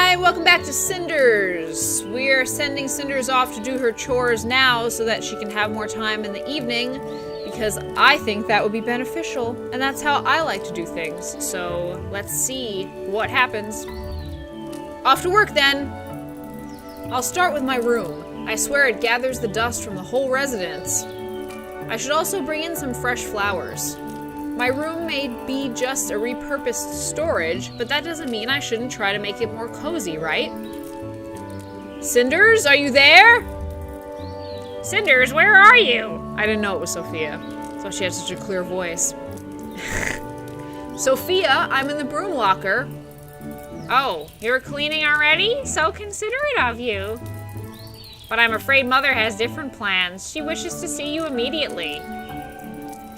Hi, welcome back to Cinders. We're sending Cinders off to do her chores now so that she can have more time in the evening, because I think that would be beneficial, and that's how I like to do things. So let's see what happens. Off to work then. I'll start with my room. I swear it gathers the dust from the whole residence. I should also bring in some fresh flowers. My room may be just a repurposed storage, but that doesn't mean I shouldn't try to make it more cozy, right? Cinders, are you there? Cinders, where are you? I didn't know it was Sophia. Thought she had such a clear voice. Sophia, I'm in the broom locker. Oh, you're cleaning already? So considerate of you. But I'm afraid Mother has different plans. She wishes to see you immediately.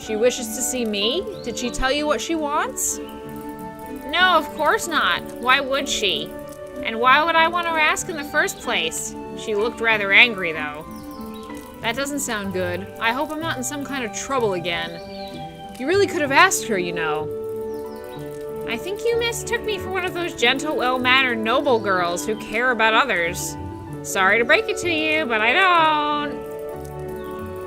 She wishes to see me? Did she tell you what she wants? No, of course not. Why would she? And why would I want to ask in the first place? She looked rather angry, though. That doesn't sound good. I hope I'm not in some kind of trouble again. You really could have asked her, you know. I think you mistook me for one of those gentle, well-mannered, noble girls who care about others. Sorry to break it to you, but I don't.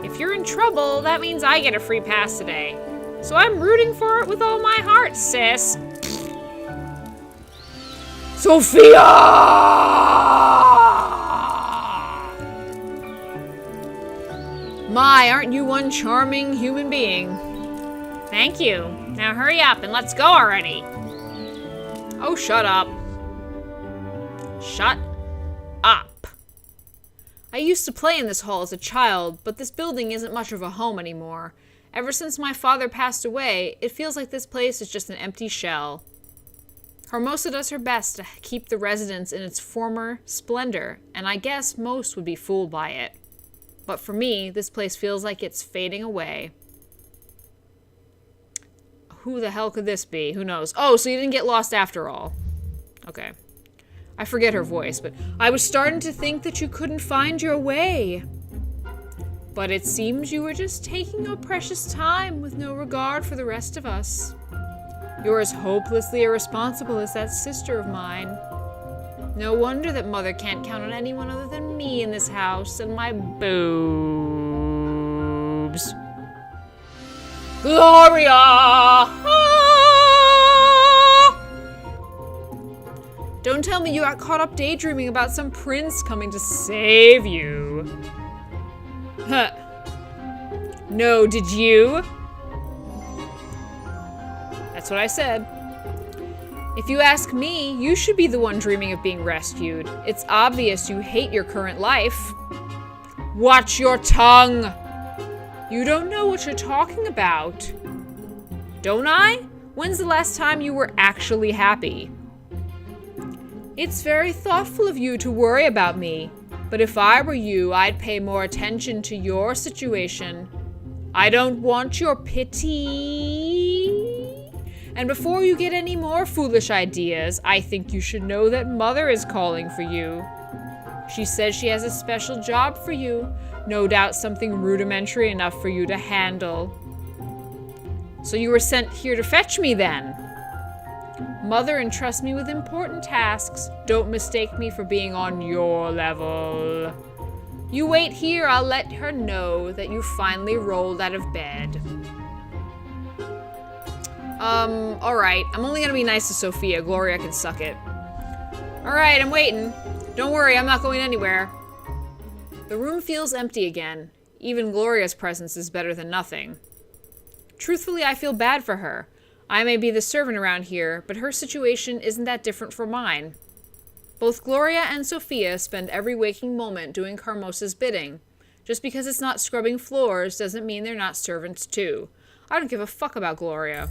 If you're in trouble, that means I get a free pass today. So I'm rooting for it with all my heart, sis. Sophia! My, aren't you one charming human being? Thank you. Now hurry up and let's go already. Oh, shut up. Shut up. I used to play in this hall as a child, but this building isn't much of a home anymore. Ever since my father passed away, it feels like this place is just an empty shell. Hermosa does her best to keep the residence in its former splendor, and I guess most would be fooled by it. But for me, this place feels like it's fading away. Who the hell could this be? Who knows? Oh, so you didn't get lost after all. Okay. I forget her voice, but I was starting to think that you couldn't find your way. But it seems you were just taking your precious time with no regard for the rest of us. You're as hopelessly irresponsible as that sister of mine. No wonder that Mother can't count on anyone other than me in this house and my boobs. Gloria! Don't tell me you got caught up daydreaming about some prince coming to save you. Huh. No, did you? That's what I said. If you ask me, you should be the one dreaming of being rescued. It's obvious you hate your current life. Watch your tongue! You don't know what you're talking about. Don't I? When's the last time you were actually happy? It's very thoughtful of you to worry about me, but if I were you, I'd pay more attention to your situation. I don't want your pity. And before you get any more foolish ideas, I think you should know that Mother is calling for you. She says she has a special job for you, no doubt something rudimentary enough for you to handle. So you were sent here to fetch me then? Mother entrusts me with important tasks. Don't mistake me for being on your level. You wait here, I'll let her know that you finally rolled out of bed. Alright. I'm only gonna be nice to Sophia. Gloria can suck it. Alright, I'm waiting. Don't worry, I'm not going anywhere. The room feels empty again. Even Gloria's presence is better than nothing. Truthfully, I feel bad for her. I may be the servant around here, but her situation isn't that different from mine. Both Gloria and Sophia spend every waking moment doing Hermosa's bidding. Just because it's not scrubbing floors doesn't mean they're not servants too. I don't give a fuck about Gloria.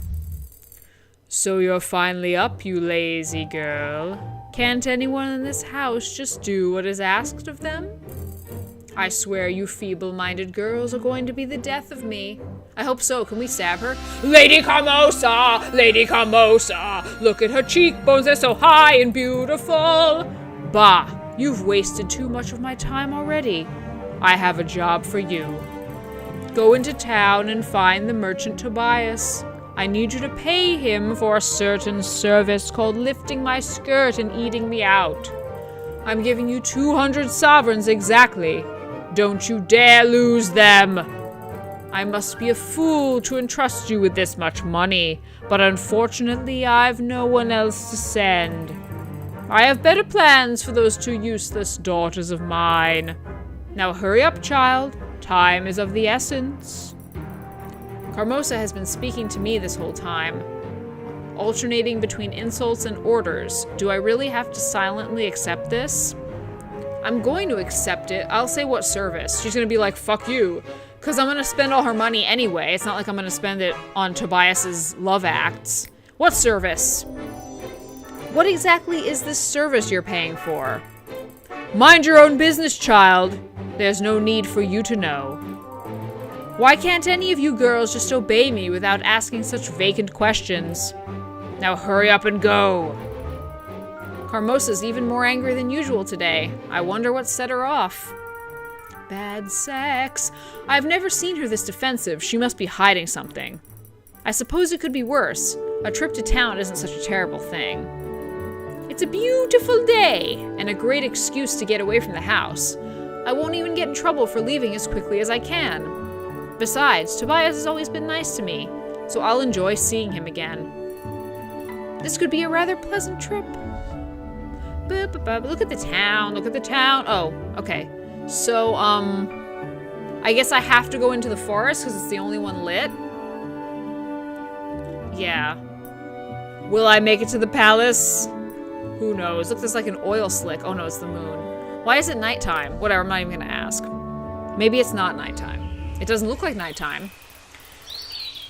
So you're finally up, you lazy girl. Can't anyone in this house just do what is asked of them? I swear you feeble-minded girls are going to be the death of me. I hope so. Can we stab her? Lady Hermosa! Lady Hermosa! Look at her cheekbones, they're so high and beautiful! Bah! You've wasted too much of my time already. I have a job for you. Go into town and find the merchant Tobias. I need you to pay him for a certain service called lifting my skirt and eating me out. I'm giving you 200 sovereigns exactly. Don't you dare lose them. I must be a fool to entrust you with this much money, but unfortunately I've no one else to send. I have better plans for those two useless daughters of mine. Now hurry up, child. Time is of the essence. Carmosa has been speaking to me this whole time, alternating between insults and orders. Do I really have to silently accept this? I'm going to accept it. I'll say what service. She's going to be like, fuck you. Because I'm going to spend all her money anyway. It's not like I'm going to spend it on Tobias's love acts. What service? What exactly is this service you're paying for? Mind your own business, child. There's no need for you to know. Why can't any of you girls just obey me without asking such vacant questions? Now hurry up and go. Carmosa's even more angry than usual today. I wonder what set her off. Bad sex. I've never seen her this defensive. She must be hiding something. I suppose it could be worse. A trip to town isn't such a terrible thing. It's a beautiful day, and a great excuse to get away from the house. I won't even get in trouble for leaving as quickly as I can. Besides, Tobias has always been nice to me, so I'll enjoy seeing him again. This could be a rather pleasant trip. Look at the town, look at the town. Oh, okay. So, I guess I have to go into the forest because it's the only one lit. Yeah. Will I make it to the palace? Who knows? Look, there's like an oil slick. Oh no, it's the moon. Why is it nighttime? Whatever, I'm not even gonna ask. Maybe it's not nighttime. It doesn't look like nighttime.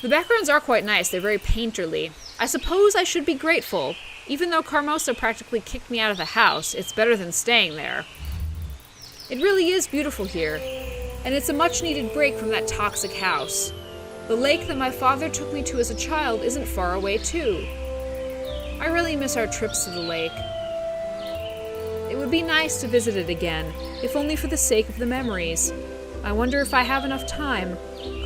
The backgrounds are quite nice. They're very painterly. I suppose I should be grateful. Even though Carmosa practically kicked me out of the house, it's better than staying there. It really is beautiful here, and it's a much-needed break from that toxic house. The lake that my father took me to as a child isn't far away, too. I really miss our trips to the lake. It would be nice to visit it again, if only for the sake of the memories. I wonder if I have enough time.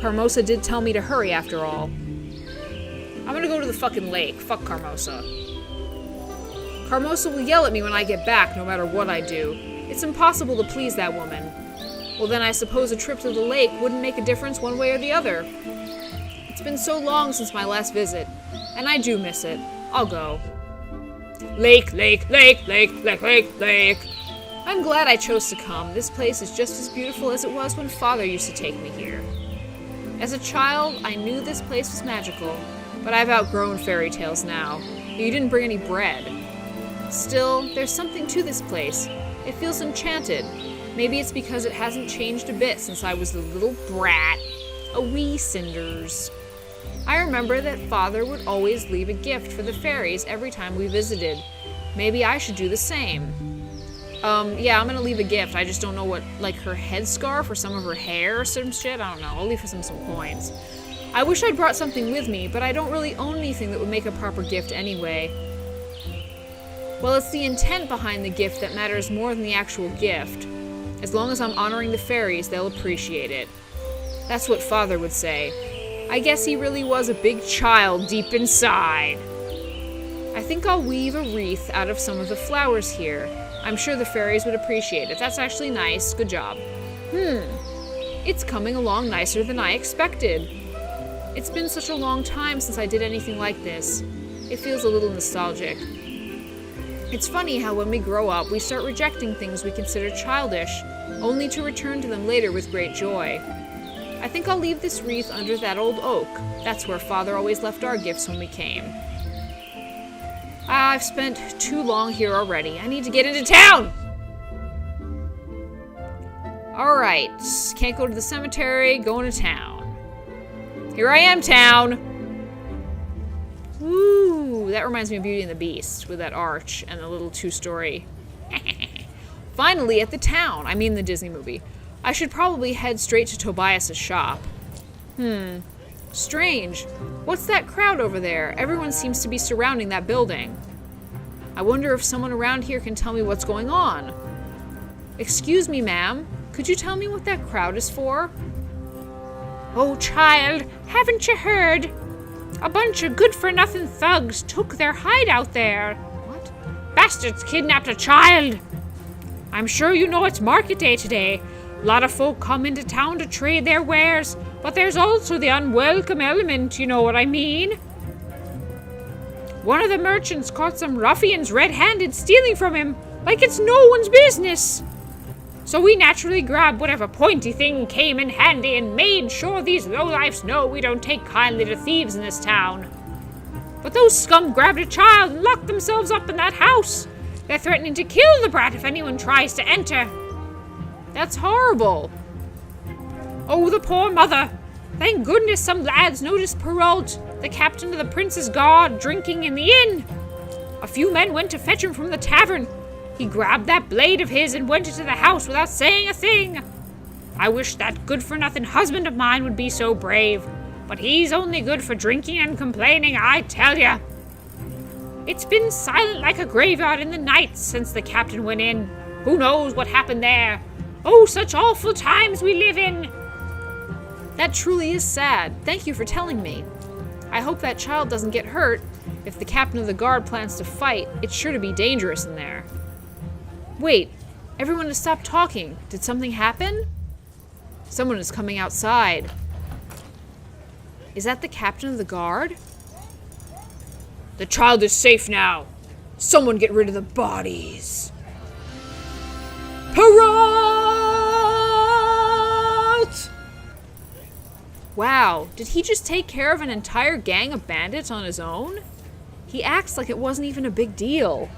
Carmosa did tell me to hurry, after all. I'm gonna go to the fucking lake. Fuck Carmosa. Carmosa will yell at me when I get back, no matter what I do. It's impossible to please that woman. Well, then I suppose a trip to the lake wouldn't make a difference one way or the other. It's been so long since my last visit, and I do miss it. I'll go. Lake, lake, lake, lake, lake, lake, lake. I'm glad I chose to come. This place is just as beautiful as it was when Father used to take me here. As a child, I knew this place was magical, but I've outgrown fairy tales now. You didn't bring any bread. Still, there's something to this place. It feels enchanted. Maybe it's because it hasn't changed a bit since I was the little brat, a wee Cinders. I remember that Father would always leave a gift for the fairies every time we visited. Maybe I should do the same. Yeah, I'm gonna leave a gift. I just don't know what, like her headscarf or some of her hair or some shit. I don't know. I'll leave her some coins. I wish I'd brought something with me, but I don't really own anything that would make a proper gift anyway. Well, it's the intent behind the gift that matters more than the actual gift. As long as I'm honoring the fairies, they'll appreciate it. That's what Father would say. I guess he really was a big child deep inside. I think I'll weave a wreath out of some of the flowers here. I'm sure the fairies would appreciate it. That's actually nice. Good job. It's coming along nicer than I expected. It's been such a long time since I did anything like this. It feels a little nostalgic. It's funny how when we grow up, we start rejecting things we consider childish, only to return to them later with great joy. I think I'll leave this wreath under that old oak. That's where Father always left our gifts when we came. I've spent too long here already. I need to get into town! Alright, can't go to the cemetery, going to town. Here I am, town! Ooh, that reminds me of Beauty and the Beast, with that arch and the little two-story. Finally at the town, I mean the Disney movie. I should probably head straight to Tobias's shop. Strange. What's that crowd over there? Everyone seems to be surrounding that building. I wonder if someone around here can tell me what's going on. Excuse me, ma'am. Could you tell me what that crowd is for? Oh, child, haven't you heard? A bunch of good-for-nothing thugs took their hideout there. What? Bastards kidnapped a child. I'm sure you know it's market day today. A lot of folk come into town to trade their wares, but there's also the unwelcome element, you know what I mean? One of the merchants caught some ruffians red-handed stealing from him, like it's no one's business. So we naturally grabbed whatever pointy thing came in handy and made sure these lowlifes know we don't take kindly to thieves in this town. But those scum grabbed a child and locked themselves up in that house. They're threatening to kill the brat if anyone tries to enter. That's horrible. Oh, the poor mother. Thank goodness some lads noticed Perrault, the captain of the Prince's Guard, drinking in the inn. A few men went to fetch him from the tavern. He grabbed that blade of his and went into the house without saying a thing. I wish that good-for-nothing husband of mine would be so brave, but he's only good for drinking and complaining, I tell ya. It's been silent like a graveyard in the night since the captain went in. Who knows what happened there? Oh, such awful times we live in. That truly is sad. Thank you for telling me. I hope that child doesn't get hurt. If the captain of the guard plans to fight, it's sure to be dangerous in there. Wait, everyone has stopped talking. Did something happen? Someone is coming outside. Is that the captain of the guard? The child is safe now. Someone get rid of the bodies. Perrault! Wow, did he just take care of an entire gang of bandits on his own? He acts like it wasn't even a big deal.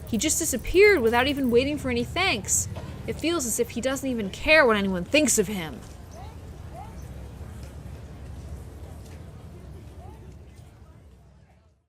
He just disappeared without even waiting for any thanks. It feels as if he doesn't even care what anyone thinks of him.